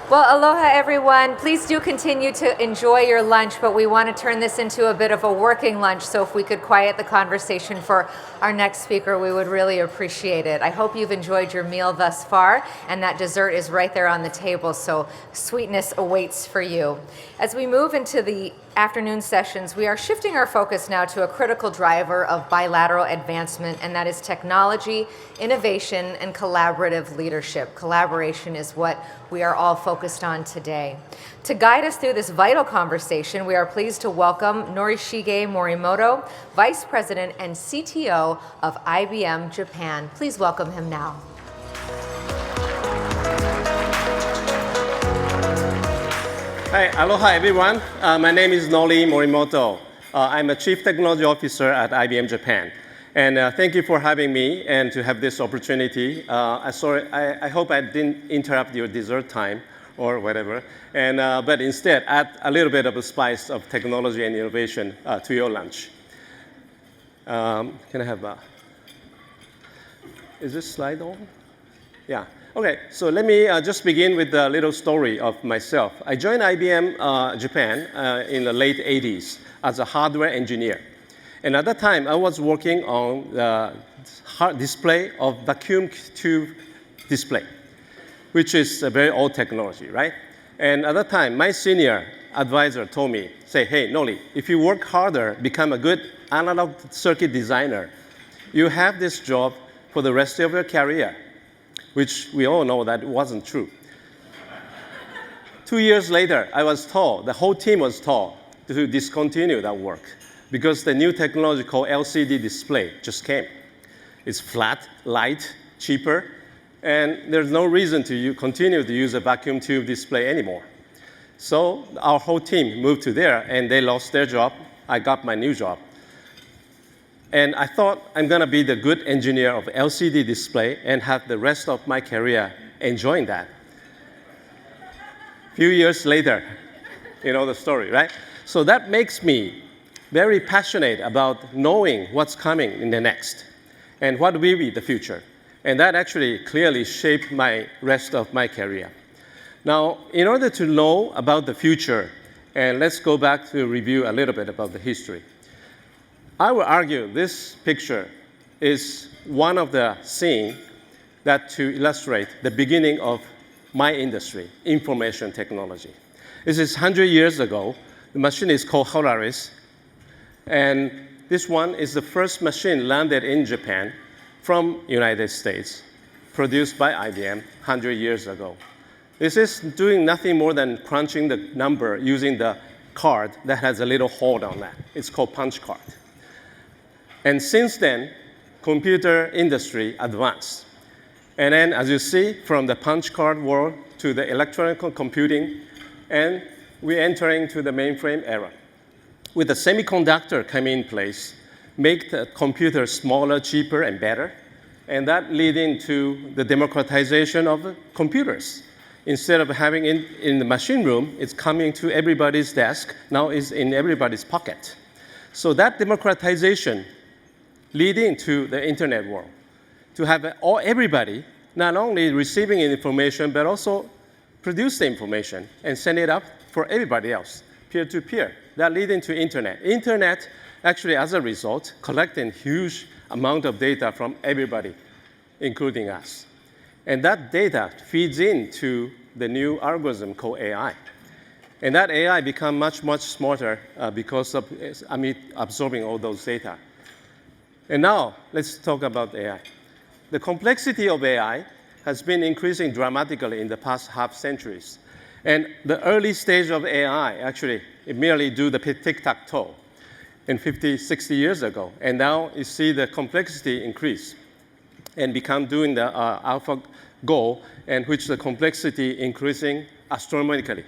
Well, aloha everyone. Please do continue to enjoy your lunch, but we want to turn this into a bit of a working lunch, so if we could quiet the conversation for our next speaker, we would really appreciate it. I hope you've enjoyed your meal thus far, and that dessert is right there on the table, so sweetness awaits for you. As we move into the afternoon sessions, we are shifting our focus now to a critical driver of bilateral advancement, and that is technology, innovation, and collaborative leadership. Collaboration is what we are all focused on today. To guide us through this vital conversation, we are pleased to welcome Norishige Morimoto, Vice President and CTO of IBM Japan. Please welcome him now. Hi, aloha everyone. My name is Nori Morimoto. I'm a Chief Technology Officer at IBM Japan. And thank you for having me and to have this opportunity. I hope I didn't interrupt your dessert time or whatever. But instead, add a little bit of a spice of technology and innovation to your lunch. Can I have is this slide on? Yeah. Okay, so let me just begin with a little story of myself. I joined IBM Japan in the late 80s as a hardware engineer. And at that time, I was working on the display of vacuum tube display, which is a very old technology, right? And at that time, my senior advisor told me, say, hey, Noli, if you work harder, become a good analog circuit designer, you have this job for the rest of your career. Which we all know that wasn't true. 2 years later, I was told, the whole team was told to discontinue that work because the new technology called LCD display just came. It's flat, light, cheaper, and there's no reason to continue to use a vacuum tube display anymore. So our whole team moved to there, and they lost their job. I got my new job. And I thought I'm going to be the good engineer of LCD display and have the rest of my career enjoying that. A few years later, you know the story, right? So that makes me very passionate about knowing what's coming in the next and what will be the future. And that actually clearly shaped my rest of my career. Now, in order to know about the future, and let's go back to review a little bit about the history. I would argue this picture is one of the scenes that to illustrate the beginning of my industry, information technology. This is 100 years ago. The machine is called Polaris. And this one is the first machine landed in Japan from United States, produced by IBM 100 years ago. This is doing nothing more than crunching the number using the card that has a little hole on that. It's called punch card. And since then, computer industry advanced. And then, as you see, from the punch card world to the electronic computing, and we're entering to the mainframe era. With the semiconductor coming in place, make the computer smaller, cheaper, and better, and that leading to the democratization of computers. Instead of having it in the machine room, it's coming to everybody's desk, now it's in everybody's pocket. So that democratization leading to the internet world, to have everybody not only receiving information, but also produce the information and send it up for everybody else, peer-to-peer. That leading to internet. Internet, actually, as a result, collecting huge amount of data from everybody, including us. And that data feeds into the new algorithm called AI. And that AI become much, much smarter because of absorbing all those data. And now, let's talk about AI. the complexity of AI has been increasing dramatically in the past half centuries. And the early stage of AI, actually, it merely do the tic-tac-toe in 50, 60 years ago. And now you see the complexity increase and become doing the AlphaGo, and which the complexity increasing astronomically.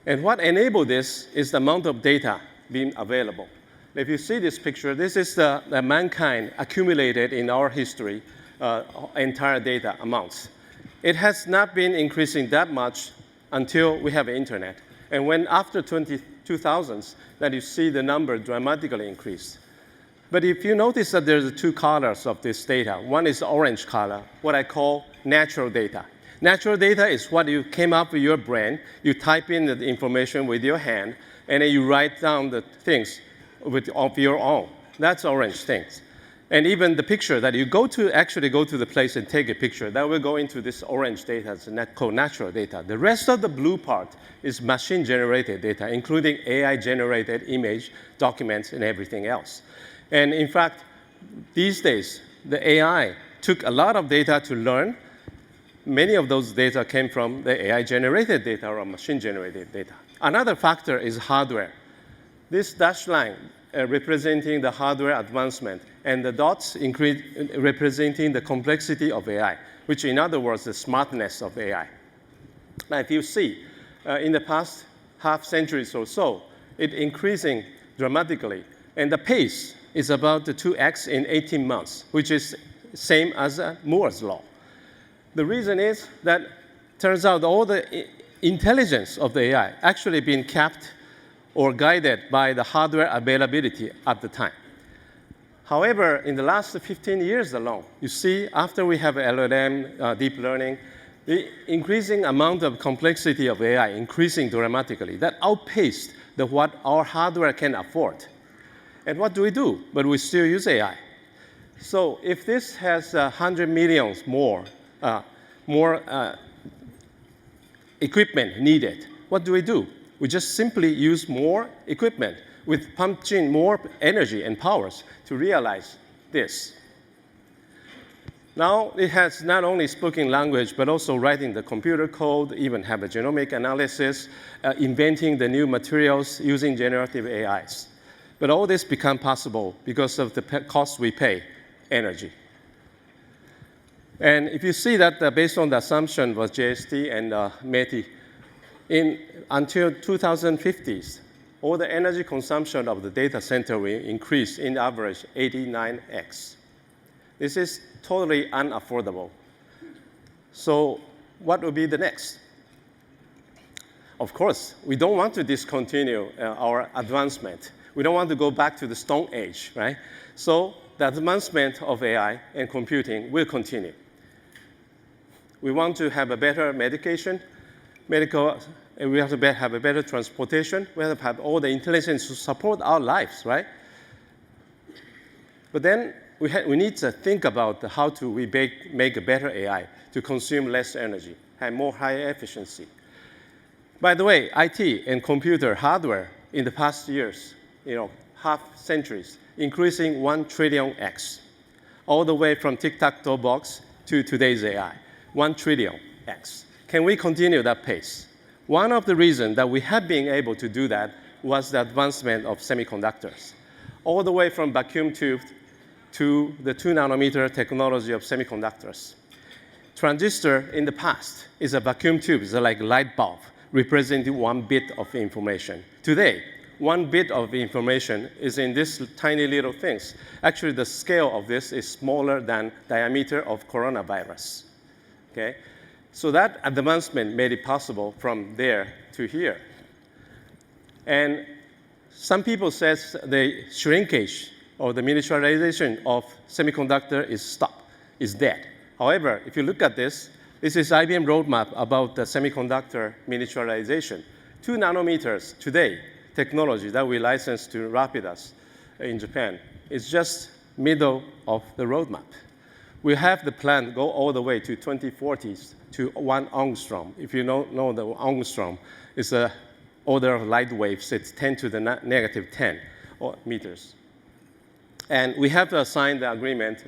And what enabled this is the amount of data being available. If you see this picture, this is the mankind accumulated in our history, entire data amounts. It has not been increasing that much until we have internet. And when after 2000s, that you see the number dramatically increase. But if you notice that there's two colors of this data, one is the orange color, what I call natural data. Natural data is what you came up with your brain, you type in the information with your hand, and then you write down the things of your own. That's orange things. And even the picture that you actually go to the place and take a picture, that will go into this orange data, it's called natural data. The rest of the blue part is machine-generated data, including AI-generated image, documents, and everything else. And in fact, these days, the AI took a lot of data to learn. Many of those data came from the AI-generated data or machine-generated data. Another factor is hardware. This dashed line representing the hardware advancement, and the dots representing the complexity of AI, which in other words, the smartness of AI. Now, if you see, in the past half centuries or so, it increasing dramatically, and the pace is about 2x in 18 months, which is same as Moore's law. The reason is that turns out all the intelligence of the AI actually being kept or guided by the hardware availability at the time. However, in the last 15 years alone, you see, after we have LLM, deep learning, the increasing amount of complexity of AI increasing dramatically. That outpaced what our hardware can afford. And what do? But we still use AI. So if this has 100 million more equipment needed, what do? We just simply use more equipment with pumping more energy and powers to realize this. Now, it has not only spoken language, but also writing the computer code, even have a genomic analysis, inventing the new materials using generative AIs. But all this become possible because of the cost we pay, energy. And if you see that based on the assumption was JST and METI, until 2050s, all the energy consumption of the data center will increase in average 89x. This is totally unaffordable. So what will be the next? Of course, we don't want to discontinue our advancement. We don't want to go back to the Stone Age, right? So the advancement of AI and computing will continue. We want to have a better medication, we have to have a better transportation. We have to have all the intelligence to support our lives, right? But then we need to think about how to make a better AI to consume less energy, have more higher efficiency. By the way, IT and computer hardware in the past years, half centuries, increasing 1 trillion x, all the way from tic-tac-toe box to today's AI, 1 trillion x. Can we continue that pace? One of the reasons that we have been able to do that was the advancement of semiconductors, all the way from vacuum tube to the 2-nanometer technology of semiconductors. Transistor in the past is a vacuum tube, it's like a light bulb, representing 1 bit of information. Today, 1 bit of information is in this tiny little things. Actually, the scale of this is smaller than diameter of coronavirus, okay? So that advancement made it possible from there to here. And some people say the shrinkage or the miniaturization of semiconductor is dead. However, if you look at this is IBM roadmap about the semiconductor miniaturization. 2 nanometers today, technology that we licensed to Rapidus in Japan is just middle of the roadmap. We have the plan go all the way to 2040s to 1 angstrom. If you know the angstrom, it's an order of light waves. It's 10 to the negative 10 meters. And we have signed the agreement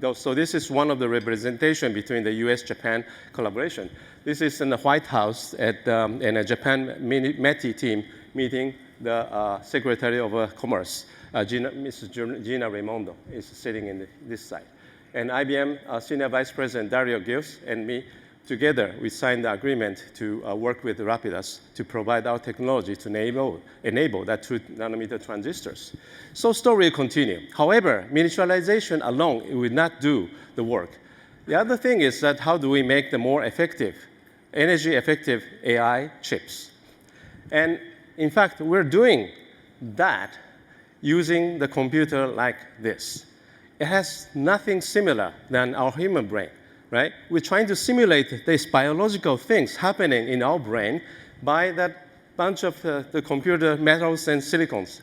So this is one of the representation between the US-Japan collaboration. This is in the White House in a Japan METI team meeting. The Secretary of Commerce, Mrs. Gina Raimondo, is sitting in this side. And IBM Senior Vice President Dario Gills and me, together, we signed the agreement to work with Rapidus to provide our technology to enable that 2-nanometer transistors. So story will continue. However, miniaturization alone will not do the work. The other thing is that how do we make the more effective, energy-effective AI chips? And in fact, we're doing that using the computer like this. It has nothing similar than our human brain, right? We're trying to simulate these biological things happening in our brain by that bunch of the computer metals and silicons.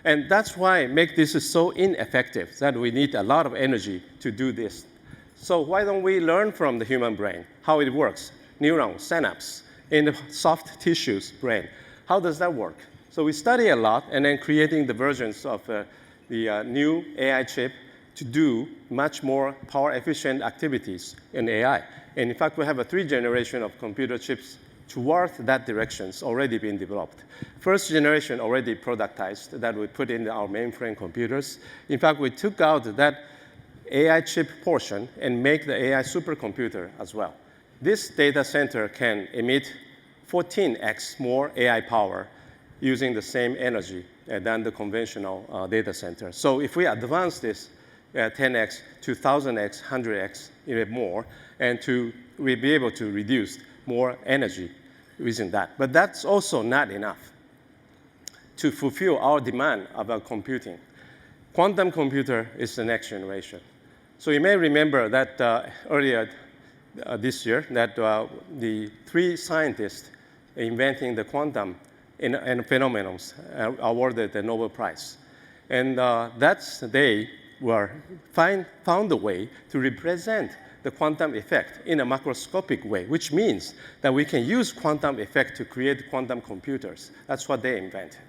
And that's why make this so ineffective, that we need a lot of energy to do this. So why don't we learn from the human brain, how it works? Neurons, synapse, in the soft tissues brain. How does that work? So we study a lot, and then creating the versions of the new AI chip to do much more power-efficient activities in AI. And in fact, we have a 3 generation of computer chips towards that direction already being developed. First generation already productized that we put in our mainframe computers. In fact, we took out that AI chip portion and make the AI supercomputer as well. This data center can emit 14x more AI power using the same energy than the conventional data center. So if we advance this 10x to 1000x, 100x, even more, and we'll be able to reduce more energy using that. But that's also not enough to fulfill our demand about computing. Quantum computer is the next generation. So you may remember that earlier this year that the 3 scientists inventing the quantum and phenomenon awarded the Nobel Prize. And they found a way to represent the quantum effect in a macroscopic way, which means that we can use quantum effect to create quantum computers. That's what they invented.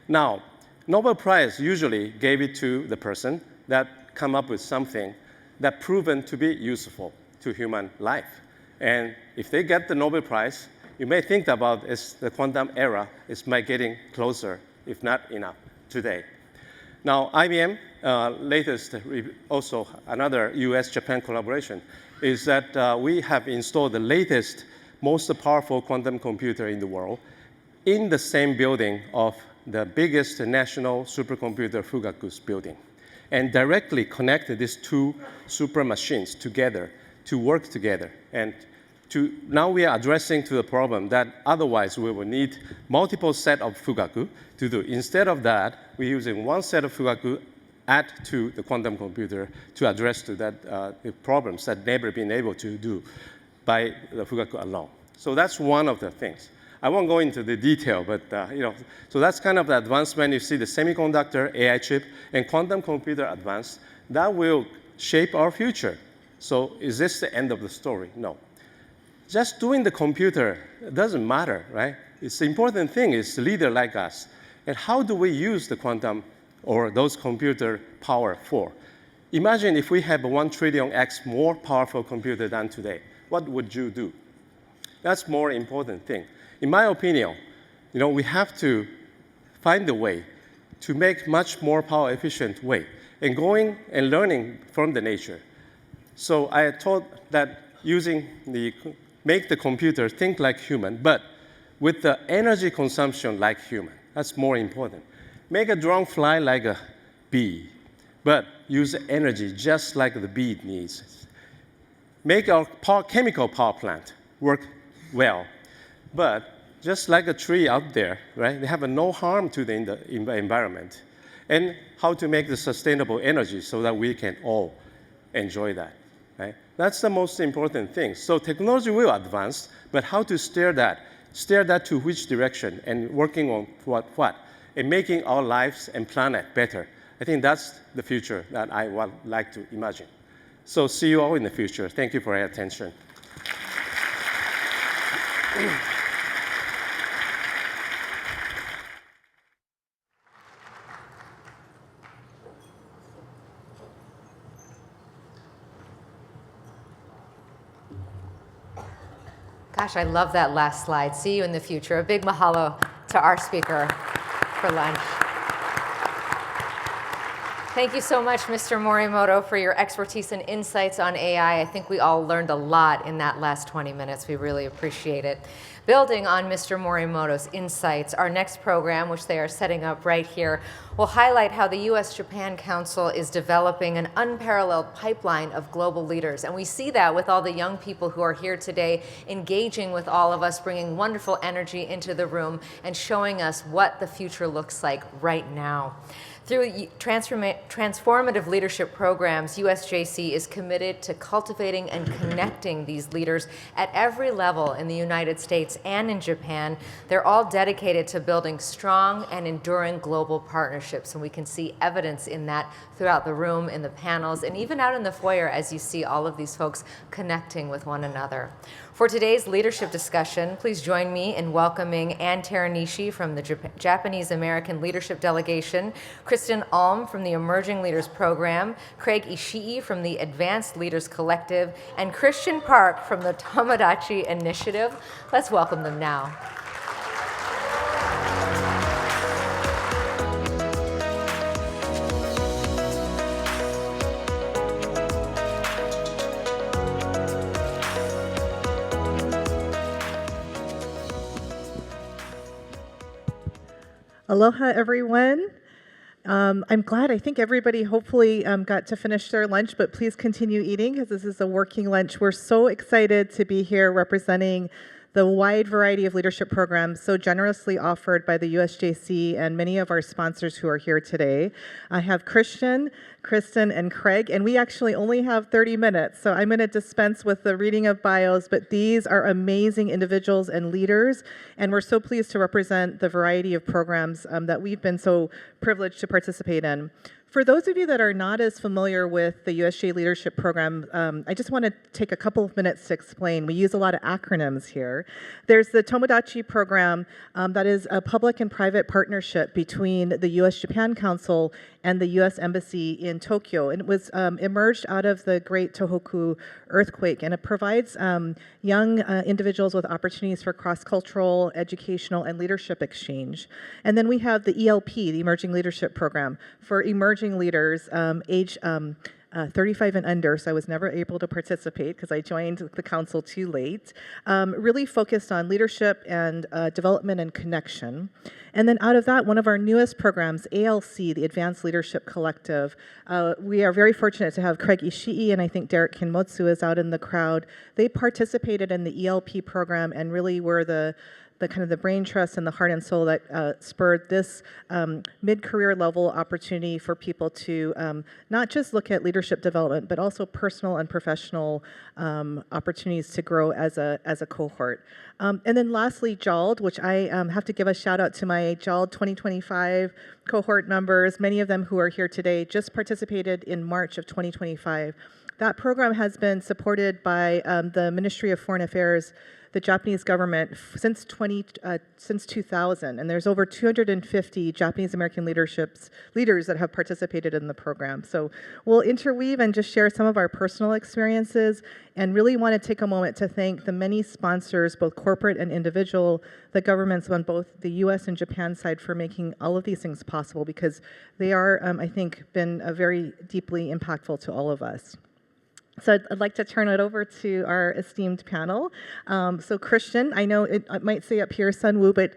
Now, Nobel Prize usually gave it to the person that come up with something that proven to be useful to human life. And if they get the Nobel Prize, you may think about the quantum era is getting closer, if not enough, today. Now, IBM, latest, also another US-Japan collaboration, is that we have installed the latest, most powerful quantum computer in the world in the same building of the biggest national supercomputer Fugaku's building, and directly connected these 2 super machines together to work together. And now we are addressing to the problem that otherwise we will need multiple set of Fugaku to do. Instead of that, we're using one set of Fugaku add to the quantum computer to address to that the problems that never been able to do by the Fugaku alone. So that's one of the things. I won't go into the detail, but so that's kind of the advancement. You see the semiconductor, AI chip, and quantum computer advance. That will shape our future. So is this the end of the story? No. Just doing the computer doesn't matter, right? It's the important thing is a leader like us. And how do we use the quantum or those computer power for? Imagine if we have a 1 trillion x more powerful computer than today. What would you do? That's more important thing. In my opinion, we have to find a way to make much more power efficient way and going and learning from the nature. So I thought that make the computer think like human, but with the energy consumption like human. That's more important. Make a drone fly like a bee, but use energy just like the bee needs. Make our chemical power plant work well, but just like a tree out there, right? They have no harm to the environment. And how to make the sustainable energy so that we can all enjoy that. Right? That's the most important thing. So technology will advance, but how to steer that to which direction and working on what, and making our lives and planet better. I think that's the future that I would like to imagine. So see you all in the future. Thank you for your attention. Gosh, I love that last slide. See you in the future. A big mahalo to our speaker for lunch. Thank you so much, Mr. Morimoto, for your expertise and insights on AI. I think we all learned a lot in that last 20 minutes. We really appreciate it. Building on Mr. Morimoto's insights, our next program, which they are setting up right here, will highlight how the US-Japan Council is developing an unparalleled pipeline of global leaders. And we see that with all the young people who are here today, engaging with all of us, bringing wonderful energy into the room and showing us what the future looks like right now. Through transformative leadership programs, USJC is committed to cultivating and connecting these leaders at every level in the United States and in Japan. They're all dedicated to building strong and enduring global partnerships, and we can see evidence in that throughout the room, in the panels, and even out in the foyer as you see all of these folks connecting with one another. For today's leadership discussion, please join me in welcoming Ann Teranishi from the Japanese American Leadership Delegation, Kristin from the Emerging Leaders Program, Craig Ishii from the Advanced Leaders Collective, and Christian Park from the TOMODACHI Initiative. Let's welcome them now. Aloha, everyone. I'm glad. I think everybody hopefully got to finish their lunch, but please continue eating because this is a working lunch. We're so excited to be here representing the wide variety of leadership programs so generously offered by the USJC and many of our sponsors who are here today. I have Christian, Kristin, and Craig, and we actually only have 30 minutes, so I'm going to dispense with the reading of bios, but these are amazing individuals and leaders, and we're so pleased to represent the variety of programs that we've been so privileged to participate in. For those of you that are not as familiar with the USJ Leadership Program, I just want to take a couple of minutes to explain. We use a lot of acronyms here. There's the TOMODACHI program that is a public and private partnership between the US-Japan Council and the U.S. Embassy in Tokyo. And it was emerged out of the Great Tohoku earthquake, and it provides young individuals with opportunities for cross-cultural, educational, and leadership exchange. And then we have the ELP, the Emerging Leadership Program, for emerging leaders age 35 and under, so I was never able to participate because I joined the council too late, really focused on leadership and development and connection. And then out of that, one of our newest programs, ALC, the Advanced Leadership Collective, we are very fortunate to have Craig Ishii and I think Derek Kinmotsu is out in the crowd. They participated in the ELP program and really were the kind of the brain trust and the heart and soul that spurred this mid-career level opportunity for people to not just look at leadership development, but also personal and professional opportunities to grow as a cohort. And then lastly, JALD, which I have to give a shout out to my JALD 2025 cohort members, many of them who are here today, just participated in March of 2025. That program has been supported by the Ministry of Foreign Affairs, the Japanese government, since 2000, and there's over 250 Japanese American leaders that have participated in the program. So we'll interweave and just share some of our personal experiences, and really want to take a moment to thank the many sponsors, both corporate and individual, the governments on both the U.S. and Japan side for making all of these things possible, because they are, I think, been very deeply impactful to all of us. So I'd like to turn it over to our esteemed panel. So Christian, I know it might say up here Sunwoo, but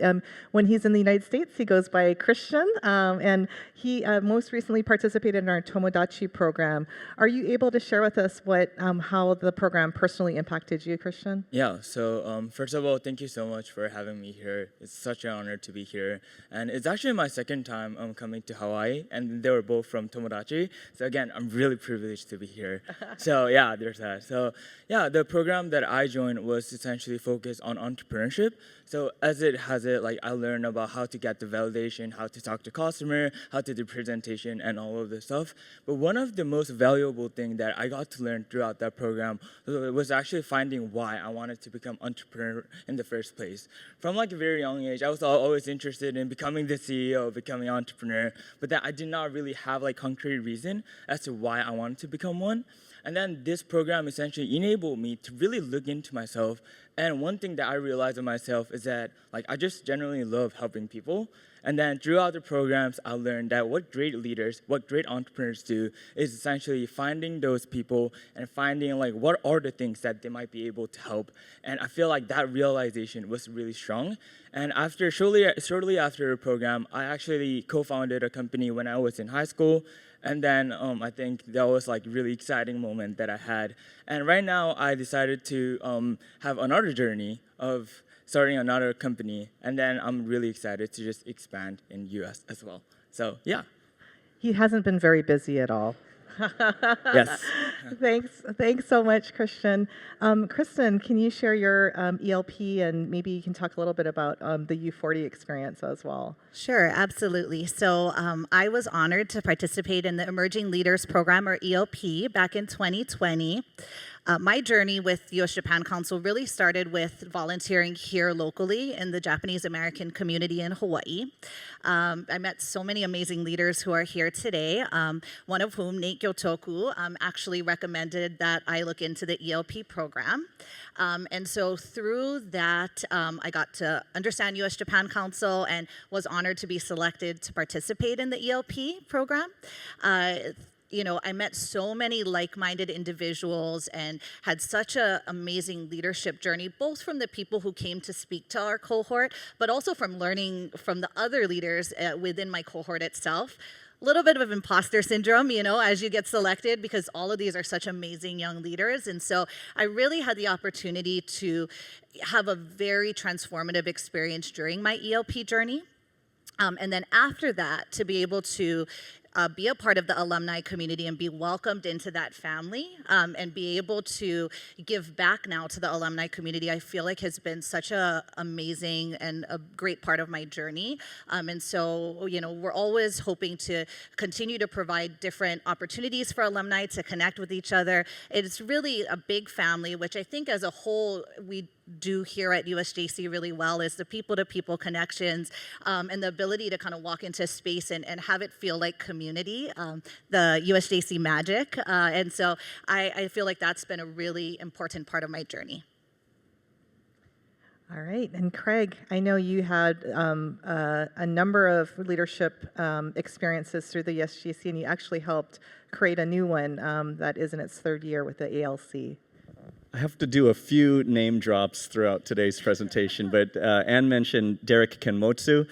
when he's in the United States, he goes by Christian, and he most recently participated in our TOMODACHI program. Are you able to share with us how the program personally impacted you, Christian? Yeah, so first of all, thank you so much for having me here. It's such an honor to be here. And it's actually my second time coming to Hawaii, and they were both from TOMODACHI. So again, I'm really privileged to be here. So yeah, there's that. So yeah, the program that I joined was essentially focused on entrepreneurship. So as it has it, like I learned about how to get the validation, how to talk to customer, how to do presentation, and all of this stuff. But one of the most valuable things that I got to learn throughout that program was actually finding why I wanted to become entrepreneur in the first place. From like a very young age, I was always interested in becoming the CEO, becoming an entrepreneur, but that I did not really have like concrete reason as to why I wanted to become one. And then this program essentially enabled me to really look into myself And one thing that I realized of myself is that like I just generally love helping people. And then throughout the programs, I learned that what great leaders, what great entrepreneurs do is essentially finding those people and finding like what are the things that they might be able to help. And I feel like that realization was really strong. And after shortly after the program, I actually co-founded a company when I was in high school. And then I think that was like a really exciting moment that I had. And right now, I decided to have another journey of starting another company, and then I'm really excited to just expand in US as well. So yeah. He hasn't been very busy at all. Yes. Thanks so much, Kristin. Kristin, can you share your ELP, and maybe you can talk a little bit about the U40 experience as well? Sure, absolutely. So I was honored to participate in the Emerging Leaders Program, or ELP, back in 2020. My journey with U.S.-Japan Council really started with volunteering here locally in the Japanese American community in Hawaii. I met so many amazing leaders who are here today, one of whom, Nate Gyotoku, actually recommended that I look into the ELP program. And so through that, I got to understand U.S.-Japan Council and was honored to be selected to participate in the ELP program. You know, I met so many like-minded individuals and had such an amazing leadership journey, both from the people who came to speak to our cohort, but also from learning from the other leaders within my cohort itself. A little bit of imposter syndrome, you know, as you get selected, because all of these are such amazing young leaders. And so I really had the opportunity to have a very transformative experience during my ELP journey. And then after that, to be able to be a part of the alumni community and be welcomed into that family, and be able to give back now to the alumni community, I feel like has been such an amazing and a great part of my journey. And so, you know, we're always hoping to continue to provide different opportunities for alumni to connect with each other. It's really a big family, which I think as a whole we do here at USJC really well, is the people-to-people connections, and the ability to kind of walk into a space and have it feel like community, the USJC magic. And so I feel like that's been a really important part of my journey. All right, and Craig, I know you had a number of leadership experiences through the USJC, and you actually helped create a new one that is in its third year with the ALC. I have to do a few name drops throughout today's presentation, but Anne mentioned Derek Kenmotsu.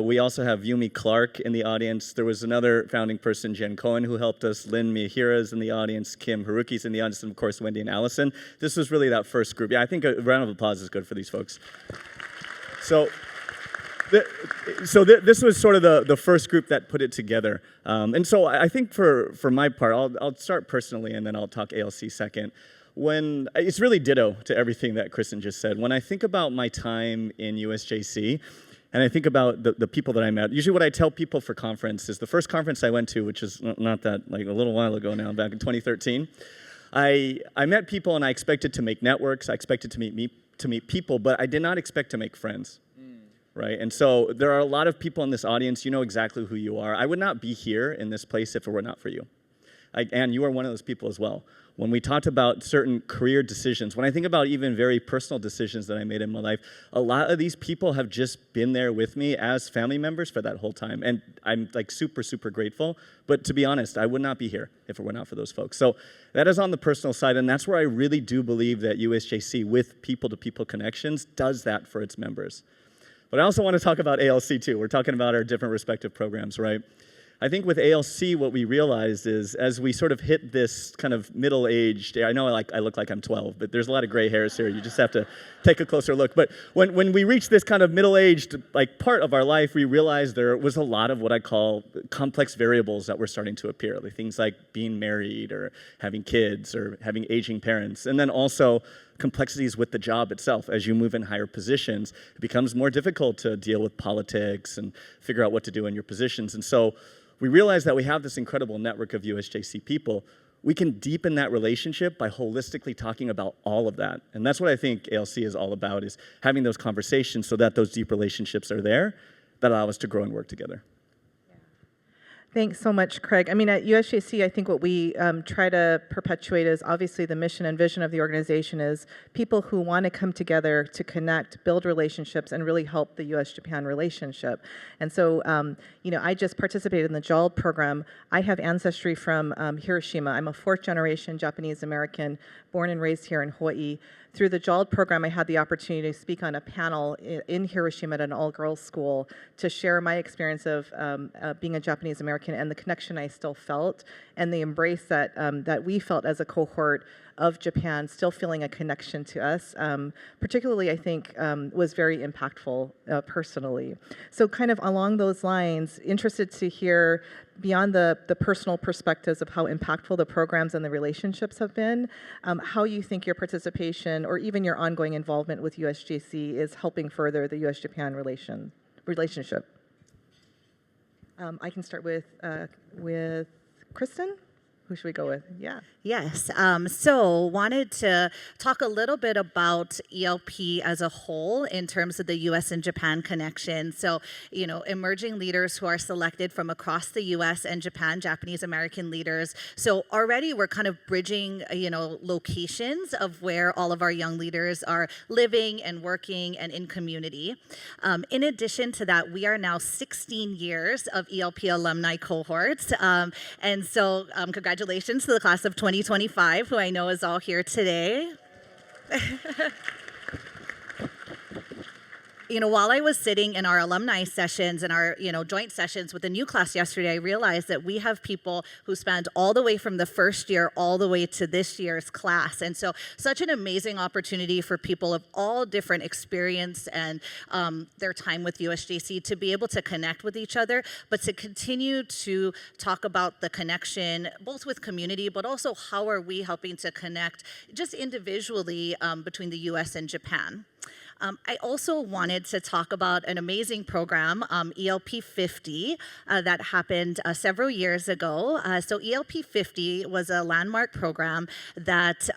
We also have Yumi Clark in the audience. There was another founding person, Jen Cohen, who helped us. Lynn Miyahira's in the audience. Kim Haruki's in the audience, and of course, Wendy and Allison. This was really that first group. Yeah, I think a round of applause is good for these folks. So this was sort of the first group that put it together. And so I think for my part, I'll start personally, and then I'll talk ALC second. It's really ditto to everything that Kristin just said. When I think about my time in USJC, and I think about the people that I met, usually what I tell people for conference is the first conference I went to, which is not that, like a little while ago now, back in 2013, I met people and I expected to make networks, I expected to meet people, but I did not expect to make friends. Right? And so there are a lot of people in this audience, you know exactly who you are. I would not be here in this place if it were not for you. And you are one of those people as well. When we talked about certain career decisions, when I think about even very personal decisions that I made in my life, a lot of these people have just been there with me as family members for that whole time. And I'm like super, super grateful. But to be honest, I would not be here if it were not for those folks. So that is on the personal side. And that's where I really do believe that USJC, with people-to-people connections, does that for its members. But I also want to talk about ALC too. We're talking about our different respective programs, right? I think with ALC, what we realized is as we sort of hit this kind of middle-aged, I know I look like I'm 12, but there's a lot of gray hairs here. You just have to take a closer look. But when we reached this kind of middle-aged like part of our life, we realized there was a lot of what I call complex variables that were starting to appear. Like things like being married or having kids or having aging parents. And then also complexities with the job itself. As you move in higher positions, it becomes more difficult to deal with politics and figure out what to do in your positions. And so we realize that we have this incredible network of USJC people. We can deepen that relationship by holistically talking about all of that. And that's what I think ALC is all about, is having those conversations so that those deep relationships are there that allow us to grow and work together. Thanks so much, Craig. I mean, at USJC, I think what we try to perpetuate is obviously the mission and vision of the organization is people who want to come together to connect, build relationships, and really help the U.S.-Japan relationship. And so, I just participated in the JALD program. I have ancestry from Hiroshima. I'm a fourth-generation Japanese-American, born and raised here in Hawaii. Through the JALD program, I had the opportunity to speak on a panel in Hiroshima at an all-girls school to share my experience of being a Japanese American and the connection I still felt and the embrace that we felt as a cohort of Japan, still feeling a connection to us, particularly I think was very impactful personally. So kind of along those lines, interested to hear beyond the personal perspectives of how impactful the programs and the relationships have been, how you think your participation or even your ongoing involvement with USJC is helping further the US-Japan relationship. I can start with Kristin. Who should we go with? Yeah. Yes. So wanted to talk a little bit about ELP as a whole in terms of the U.S. and Japan connection. So, emerging leaders who are selected from across the U.S. and Japan, Japanese American leaders. So already we're kind of bridging, locations of where all of our young leaders are living and working and in community. In addition to that, we are now 16 years of ELP alumni cohorts. And so congratulations to the class of 2025, who I know is all here today. While I was sitting in our alumni sessions and our, joint sessions with the new class yesterday, I realized that we have people who spent all the way from the first year all the way to this year's class. And so such an amazing opportunity for people of all different experience and their time with USJC to be able to connect with each other, but to continue to talk about the connection, both with community, but also how are we helping to connect just individually between the US and Japan. I also wanted to talk about an amazing program, ELP 50, that happened several years ago. So ELP 50 was a landmark program that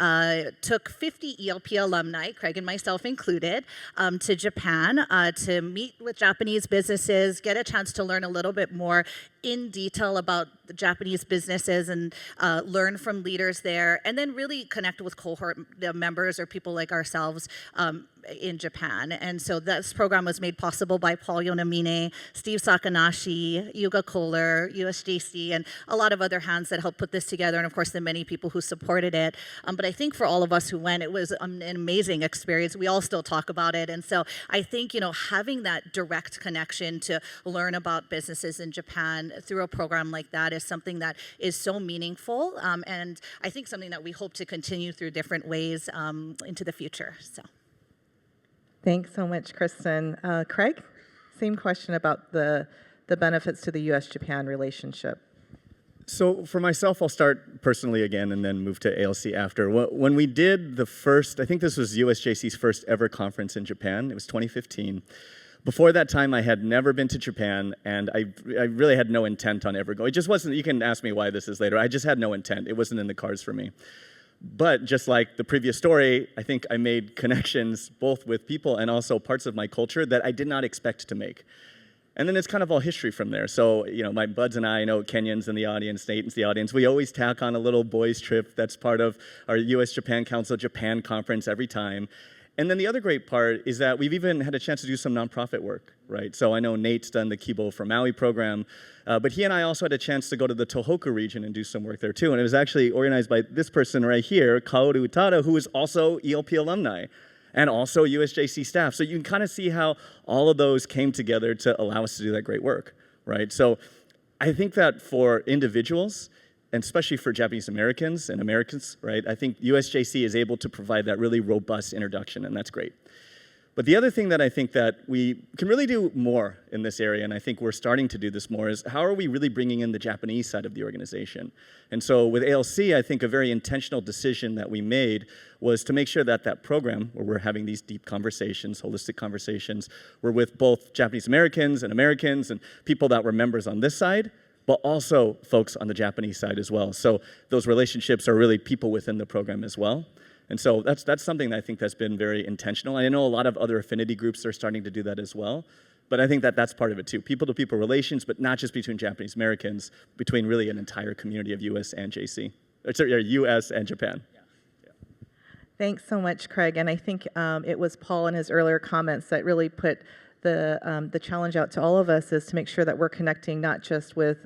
took 50 ELP alumni, Craig and myself included, to Japan to meet with Japanese businesses, get a chance to learn a little bit more in detail about the Japanese businesses and learn from leaders there, and then really connect with cohort members or people like ourselves in Japan. And so this program was made possible by Paul Yonamine, Steve Sakanashi, Yuga Kohler, USJC, and a lot of other hands that helped put this together, and of course the many people who supported it. But I think for all of us who went, it was an amazing experience. We all still talk about it. And so I think, having that direct connection to learn about businesses in Japan through a program like that is something that is so meaningful, and I think something that we hope to continue through different ways into the future. So. Thanks so much, Kristin. Craig, same question about the benefits to the U.S.-Japan relationship. So for myself, I'll start personally again and then move to ALC after. When we did the first, I think this was USJC's first ever conference in Japan. It was 2015. Before that time, I had never been to Japan, and I really had no intent on ever going. It just wasn't, you can ask me why this is later. I just had no intent. It wasn't in the cards for me. But just like the previous story, I think I made connections both with people and also parts of my culture that I did not expect to make. And then it's kind of all history from there. So, my buds and I know Kenyans in the audience, Nathan's the audience. We always tack on a little boys trip that's part of our US-Japan Council Japan conference every time. And then the other great part is that we've even had a chance to do some nonprofit work, right? So I know Nate's done the Kibo for Maui program, but he and I also had a chance to go to the Tohoku region and do some work there too. And it was actually organized by this person right here, Kaoru Utada, who is also ELP alumni and also USJC staff. So you can kind of see how all of those came together to allow us to do that great work, right? So I think that for individuals, and especially for Japanese Americans and Americans, right? I think USJC is able to provide that really robust introduction, and that's great. But the other thing that I think that we can really do more in this area, and I think we're starting to do this more, is how are we really bringing in the Japanese side of the organization? And so with ALC, I think a very intentional decision that we made was to make sure that that program, where we're having these deep conversations, holistic conversations, we're with both Japanese Americans and people that were members on this side, but also folks on the Japanese side as well. So those relationships are really people within the program as well. And so that's something that I think that's been very intentional. I know a lot of other affinity groups are starting to do that as well. But I think that that's part of it too. People-to-people relations, but not just between Japanese Americans, between really an entire community of US and JC. Sorry, US and Japan. Thanks so much, Craig. And I think it was Paul in his earlier comments that really put the challenge out to all of us is to make sure that we're connecting not just with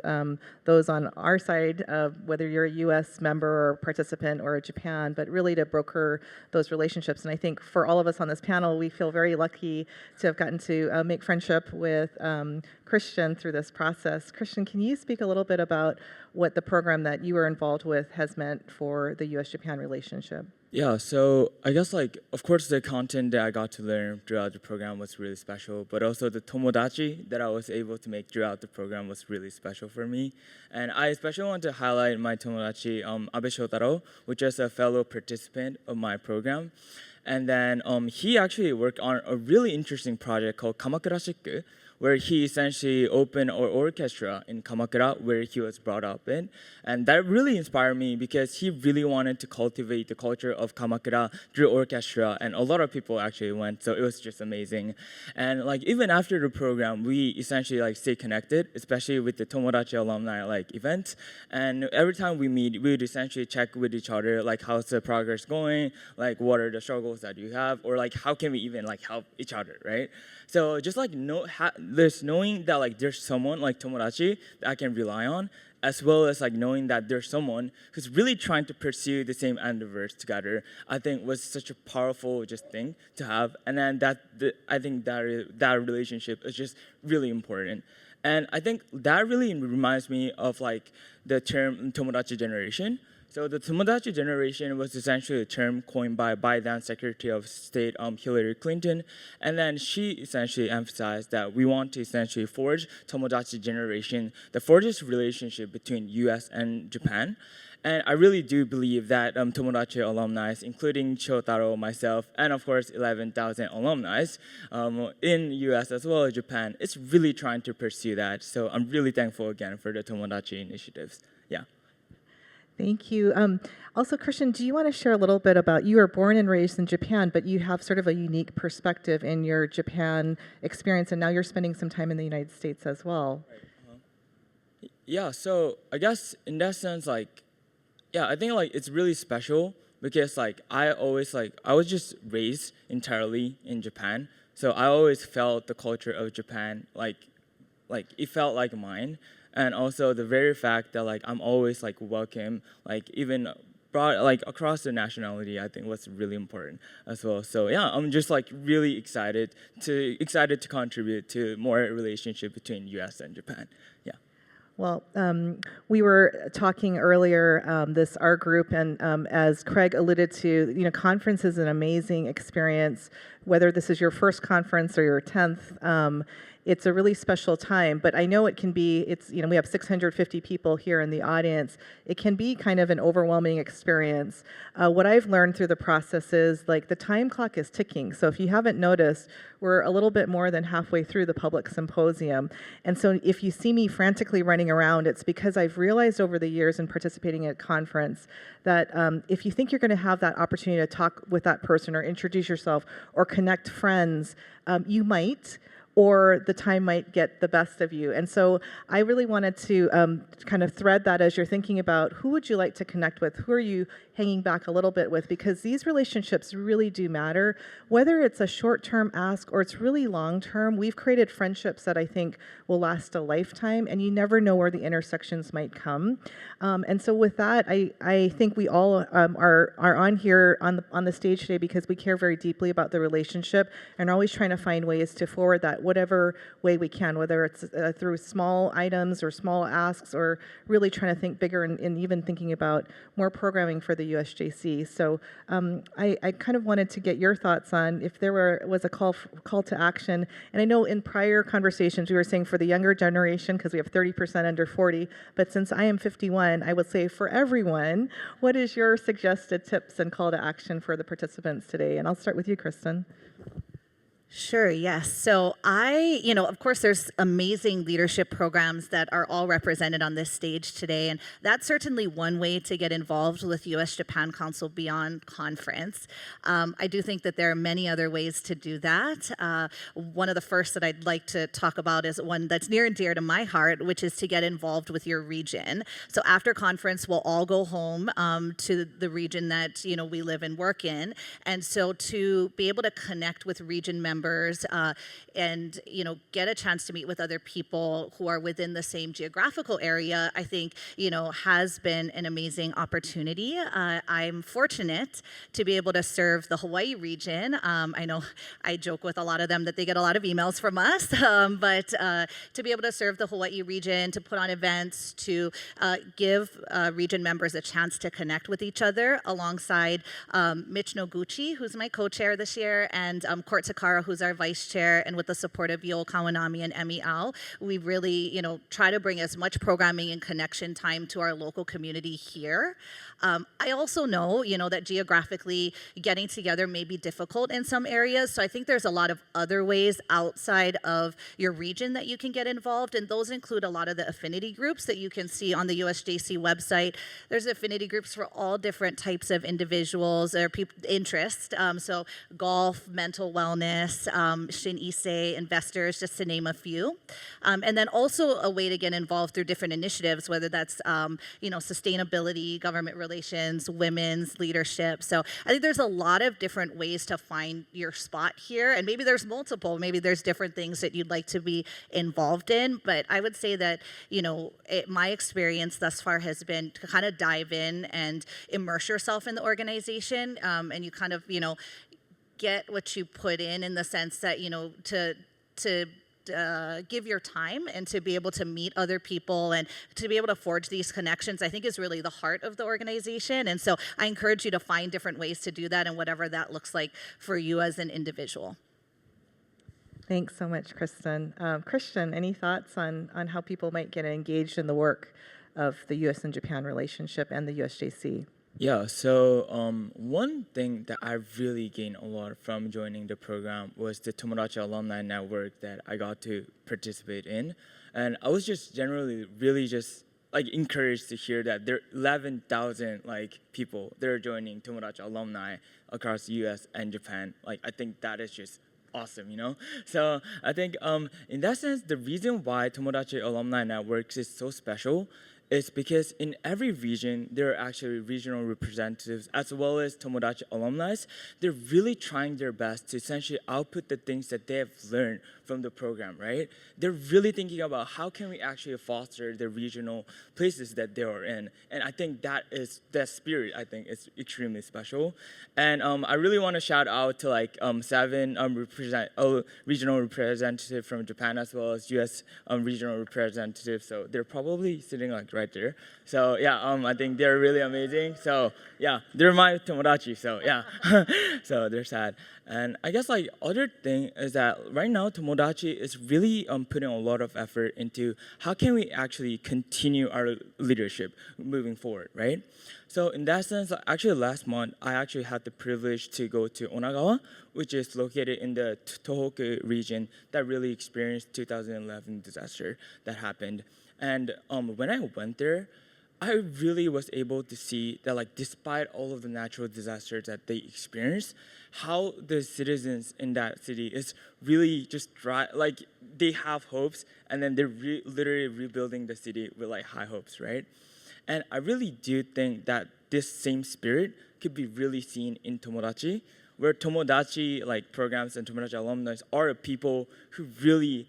those on our side, whether you're a U.S. member or participant or a Japan, but really to broker those relationships. And I think for all of us on this panel, we feel very lucky to have gotten to make friendship with Kristin through this process. Kristin, can you speak a little bit about what the program that you were involved with has meant for the U.S.-Japan relationship? Yeah, so I guess of course the content that I got to learn throughout the program was really special, but also the tomodachi that I was able to make throughout the program was really special for me. And I especially want to highlight my tomodachi, Abe Shotaro, which is a fellow participant of my program. And then he actually worked on a really interesting project called Kamakura Shiku, where he essentially opened an orchestra in Kamakura, where he was brought up in. And that really inspired me because he really wanted to cultivate the culture of Kamakura through orchestra, and a lot of people actually went, so it was just amazing. And even after the program, we essentially stay connected, especially with the Tomodachi alumni events. And every time we meet, we would essentially check with each other, how's the progress going, what are the struggles that you have, or how can we even help each other, right? So just knowing that there's someone like Tomodachi that I can rely on, as well as knowing that there's someone who's really trying to pursue the same endeavors together, I think was such a powerful thing to have. And then I think that relationship is just really important. And I think that really reminds me of the term Tomodachi generation. So the Tomodachi generation was essentially a term coined by then Secretary of State Hillary Clinton, and then she essentially emphasized that we want to essentially forge Tomodachi generation, the forges relationship between U.S. and Japan. And I really do believe that Tomodachi alumni, including Shotaro, myself, and of course 11,000 alumni in U.S. as well as Japan, is really trying to pursue that. So I'm really thankful again for the Tomodachi initiatives. Yeah. Thank you. Also, Kristin, do you want to share a little bit about, you were born and raised in Japan, but you have sort of a unique perspective in your Japan experience, and now you're spending some time in the United States as well. Right. Yeah, so I guess in that sense, I think it's really special because I was just raised entirely in Japan, so I always felt the culture of Japan it felt like mine. And also the very fact that I'm always welcome, even brought across the nationality, I think was really important as well. So yeah, I'm just really excited to contribute to more relationship between U.S. and Japan. Yeah. Well, we were talking earlier, our group, and as Craig alluded to, conference is an amazing experience. Whether this is your first conference or your 10th, it's a really special time, but I know it can be, we have 650 people here in the audience. It can be kind of an overwhelming experience. What I've learned through the process is the time clock is ticking. So if you haven't noticed, we're a little bit more than halfway through the public symposium. And so if you see me frantically running around, it's because I've realized over the years in participating at a conference that if you think you're going to have that opportunity to talk with that person or introduce yourself or connect friends, you might, or the time might get the best of you. And so I really wanted to kind of thread that as you're thinking about who would you like to connect with, who are you hanging back a little bit with, because these relationships really do matter. Whether it's a short-term ask or it's really long-term, we've created friendships that I think will last a lifetime, and you never know where the intersections might come. And so with that, I think we all are on here on the stage today because we care very deeply about the relationship and are always trying to find ways to forward that whatever way we can, whether it's through small items or small asks or really trying to think bigger and even thinking about more programming for the USJC. So I kind of wanted to get your thoughts on if there was a call to action. And I know in prior conversations we were saying for the younger generation, because we have 30% under 40, but since I am 51, I would say for everyone, what is your suggested tips and call to action for the participants today? And I'll start with you, Kristin. Sure, yes. So of course, there's amazing leadership programs that are all represented on this stage today, and that's certainly one way to get involved with US-Japan Council Beyond Conference. I do think that there are many other ways to do that. One of the first that I'd like to talk about is one that's near and dear to my heart, which is to get involved with your region. So after conference, we'll all go home to the region that we live and work in, and so to be able to connect with region members and get a chance to meet with other people who are within the same geographical area, I think has been an amazing opportunity. I'm fortunate to be able to serve the Hawaii region. I know I joke with a lot of them that they get a lot of emails from us, but to be able to serve the Hawaii region, to put on events, to give region members a chance to connect with each other alongside Mitch Noguchi, who's my co-chair this year, and Court Takara, who's our vice chair, and with the support of Yoel Kawanami and Emmy Al, we really, try to bring as much programming and connection time to our local community here. I also know, that geographically getting together may be difficult in some areas, so I think there's a lot of other ways outside of your region that you can get involved, and those include a lot of the affinity groups that you can see on the USJC website. There's affinity groups for all different types of individuals or interests, so golf, mental wellness, Shin Issei, investors, just to name a few. And then also a way to get involved through different initiatives, whether that's, sustainability, government relations, women's leadership. So I think there's a lot of different ways to find your spot here. And maybe there's multiple, maybe there's different things that you'd like to be involved in. But I would say that, my experience thus far has been to kind of dive in and immerse yourself in the organization. And you kind of, get what you put in the sense that to give your time and to be able to meet other people and to be able to forge these connections, I think is really the heart of the organization. And so I encourage you to find different ways to do that and whatever that looks like for you as an individual. Thanks so much, Kristin. Christian, any thoughts on how people might get engaged in the work of the U.S. and Japan relationship and the USJC? Yeah, so one thing that I really gained a lot from joining the program was the Tomodachi Alumni Network that I got to participate in. And I was just generally really just encouraged to hear that there are 11,000 people that are joining Tomodachi Alumni across the US and Japan. I think that is just awesome, So I think in that sense, the reason why Tomodachi Alumni Networks is so special is because in every region, there are actually regional representatives as well as Tomodachi alumni. They're really trying their best to essentially output the things that they have learned from the program, right? They're really thinking about how can we actually foster the regional places that they are in. And I think that spirit, I think, is extremely special. And I really want to shout out to 7 regional representatives from Japan as well as US regional representatives. So they're probably sitting right there. So yeah, I think they're really amazing. So yeah, they're my tomodachi. So yeah, so they're sad. And I guess other thing is that right now Tomodachi is really putting a lot of effort into how can we actually continue our leadership moving forward, right? So in that sense, actually last month I actually had the privilege to go to Onagawa, which is located in the Tohoku region that really experienced 2011 disaster that happened. And when I went there, I really was able to see that despite all of the natural disasters that they experienced, how the citizens in that city is really just they have hopes, and then they're literally rebuilding the city with high hopes, right? And I really do think that this same spirit could be really seen in Tomodachi, where Tomodachi programs and Tomodachi alumni are people who really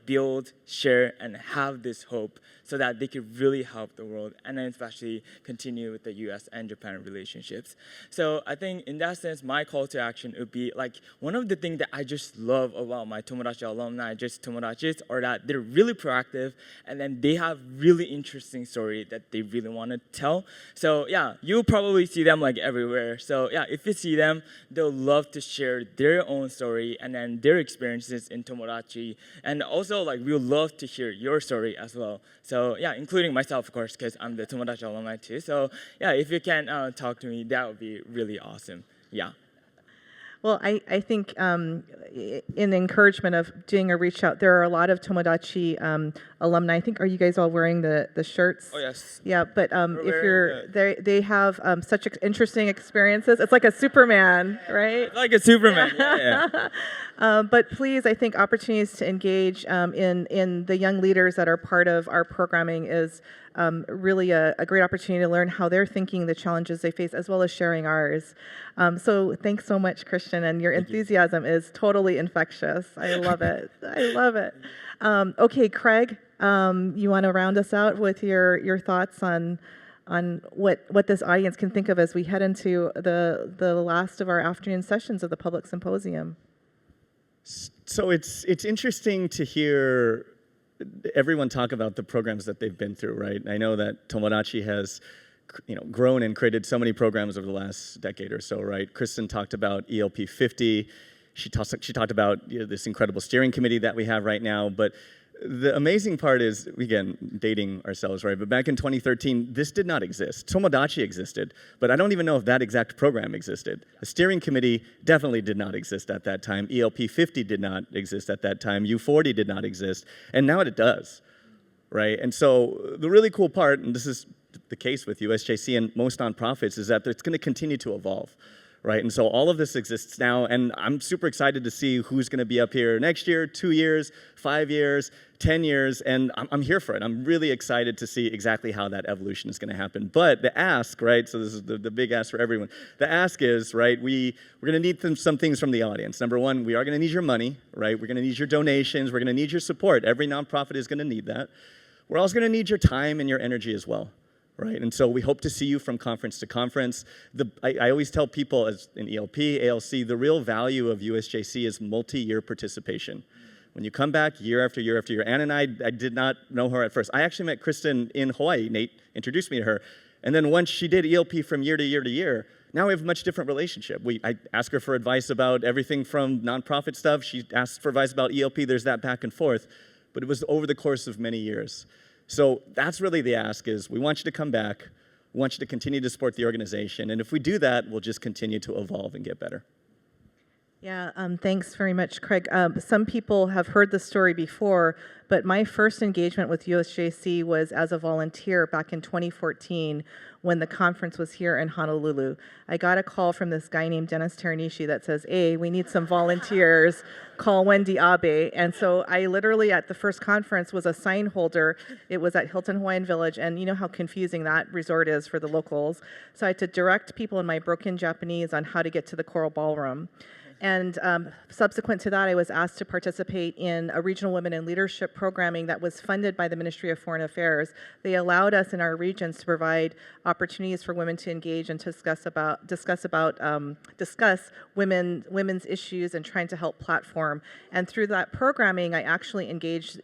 build, share, and have this hope so that they could really help the world and then especially continue with the US and Japan relationships. So I think in that sense, my call to action would be one of the things that I just love about my Tomodachi alumni, just Tomodachis, are that they're really proactive and then they have really interesting story that they really want to tell. So yeah, you'll probably see them everywhere. So yeah, if you see them, they'll love to share their own story and then their experiences in Tomodachi. And also, we would love to hear your story as well. So yeah, including myself, of course, because I'm the Tomodachi alumni too. So yeah, if you can talk to me, that would be really awesome. Yeah. Well, I think in encouragement of doing a reach out, there are a lot of Tomodachi alumni. I think, are you guys all wearing the shirts? Oh, yes. Yeah, but if wearing you're, they have such interesting experiences. It's like a Superman, right? Like a Superman, yeah. But please, I think opportunities to engage in the young leaders that are part of our programming is really a great opportunity to learn how they're thinking, the challenges they face, as well as sharing ours. So thanks so much, Kristin, and your enthusiasm is totally infectious. I love it. I love it. Okay, Craig, you want to round us out with your thoughts on what this audience can think of as we head into the last of our afternoon sessions of the public symposium. So it's interesting to hear everyone talk about the programs that they've been through, right? I know that Tomodachi has grown and created so many programs over the last decade or so, right? Kristin talked about ELP 50. She talked about this incredible steering committee that we have right now. But the amazing part is, again, dating ourselves, right? But back in 2013, this did not exist. Tomodachi existed, but I don't even know if that exact program existed. A steering committee definitely did not exist at that time. ELP 50 did not exist at that time. U40 did not exist, and now it does, right? And so the really cool part, and this is the case with USJC and most nonprofits, is that it's going to continue to evolve. Right, and so all of this exists now, and I'm super excited to see who's going to be up here next year, 2 years, 5 years, 10 years, and I'm here for it. I'm really excited to see exactly how that evolution is going to happen. But the ask, right, so this is the big ask for everyone. The ask is, right, we're going to need some things from the audience. Number one, we are going to need your money, right? We're going to need your donations. We're going to need your support. Every nonprofit is going to need that. We're also going to need your time and your energy as well. Right, and so we hope to see you from conference to conference. I always tell people as in ELP, ALC, the real value of USJC is multi-year participation. When you come back year after year after year, Ann and I did not know her at first. I actually met Kristin in Hawaii. Nate introduced me to her. And then once she did ELP from year to year to year, now we have a much different relationship. I ask her for advice about everything from nonprofit stuff. She asks for advice about ELP. There's that back and forth. But it was over the course of many years. So that's really the ask is we want you to come back. We want you to continue to support the organization. And if we do that, we'll just continue to evolve and get better. Yeah, thanks very much, Craig. Some people have heard the story before, but my first engagement with USJC was as a volunteer back in 2014 when the conference was here in Honolulu. I got a call from this guy named Dennis Teranishi that says, hey, we need some volunteers, call Wendy Abe. And so I literally at the first conference was a sign holder. It was at Hilton Hawaiian Village, and you know how confusing that resort is for the locals. So I had to direct people in my broken Japanese on how to get to the Coral Ballroom. And subsequent to that, I was asked to participate in a regional women in leadership programming that was funded by the Ministry of Foreign Affairs. They allowed us in our regions to provide opportunities for women to engage and to discuss women's issues and trying to help platform. And through that programming, I actually engaged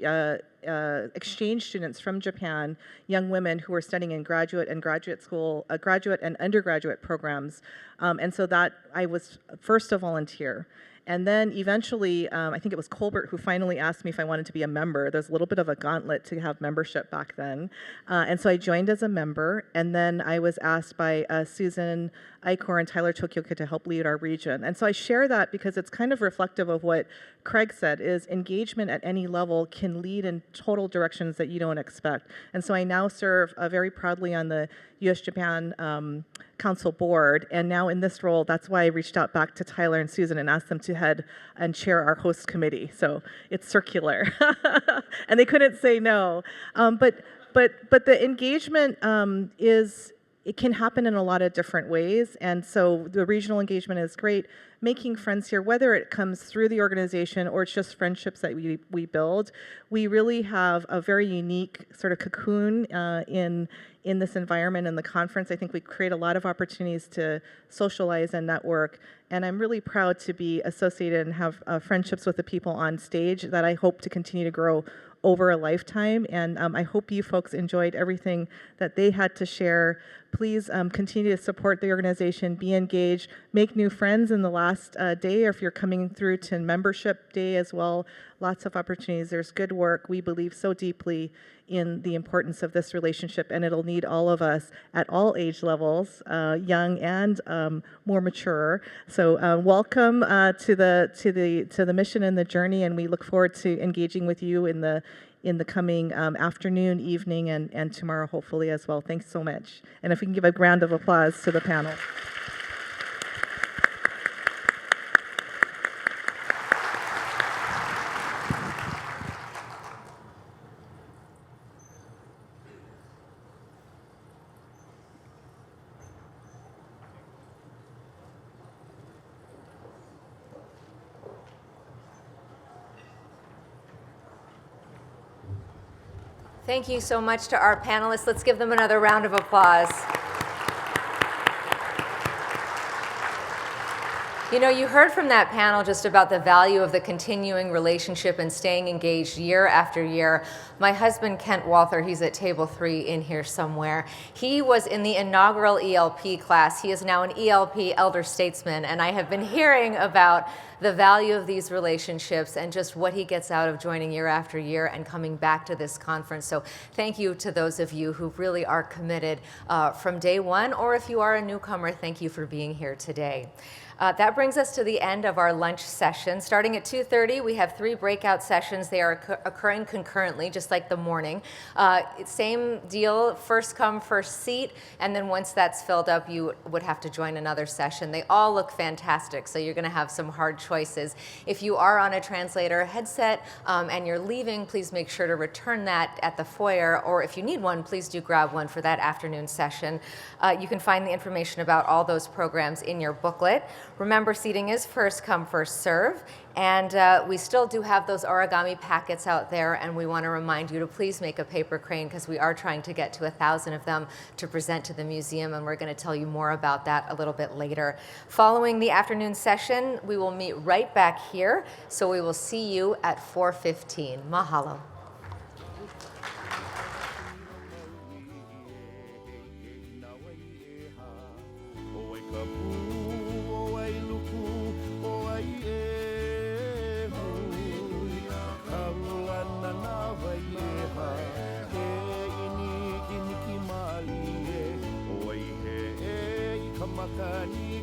exchange students from Japan, young women who were studying in graduate and undergraduate programs. And so that I was first a volunteer. And then eventually, I think it was Colbert who finally asked me if I wanted to be a member. There's a little bit of a gauntlet to have membership back then. And so I joined as a member, and then I was asked by Susan Icor and Tyler Tokioka to help lead our region. And so I share that because it's kind of reflective of what Craig said, is engagement at any level can lead in total directions that you don't expect. And so I now serve very proudly on the US-Japan Council Board, and now in this role, that's why I reached out back to Tyler and Susan and asked them to head and chair our host committee. So it's circular, and they couldn't say no. But the engagement it can happen in a lot of different ways, and so the regional engagement is great. Making friends here, whether it comes through the organization or it's just friendships that we build, we really have a very unique sort of cocoon in this environment and the conference. I think we create a lot of opportunities to socialize and network, and I'm really proud to be associated and have friendships with the people on stage that I hope to continue to grow over a lifetime, and I hope you folks enjoyed everything that they had to share. Please continue to support the organization, be engaged, make new friends in the last day, or if you're coming through to membership day as well. Lots of opportunities. There's good work. We believe so deeply in the importance of this relationship, and it'll need all of us at all age levels, young and more mature. So welcome to the mission and the journey, and we look forward to engaging with you in the coming afternoon, evening, and tomorrow hopefully as well. Thanks so much. And if we can give a round of applause to the panel. Thank you so much to our panelists. Let's give them another round of applause. You know, you heard from that panel just about the value of the continuing relationship and staying engaged year after year. My husband, Kent Walther, he's at table 3 in here somewhere. He was in the inaugural ELP class. He is now an ELP elder statesman, and I have been hearing about the value of these relationships and just what he gets out of joining year after year and coming back to this conference. So thank you to those of you who really are committed from day one, or if you are a newcomer, thank you for being here today. That brings us to the end of our lunch session. Starting at 2:30, we have 3 breakout sessions. They are occurring concurrently, just like the morning. Same deal, first come, first seat, and then once that's filled up, you would have to join another session. They all look fantastic, so you're gonna have some hard choices. If you are on a translator headset and you're leaving, please make sure to return that at the foyer, or if you need one, please do grab one for that afternoon session. You can find the information about all those programs in your booklet. Remember, seating is first come, first serve, and we still do have those origami packets out there, and we want to remind you to please make a paper crane because we are trying to get to 1,000 of them to present to the museum, and we're going to tell you more about that a little bit later. Following the afternoon session, we will meet right back here, so we will see you at 4:15. Mahalo. Makani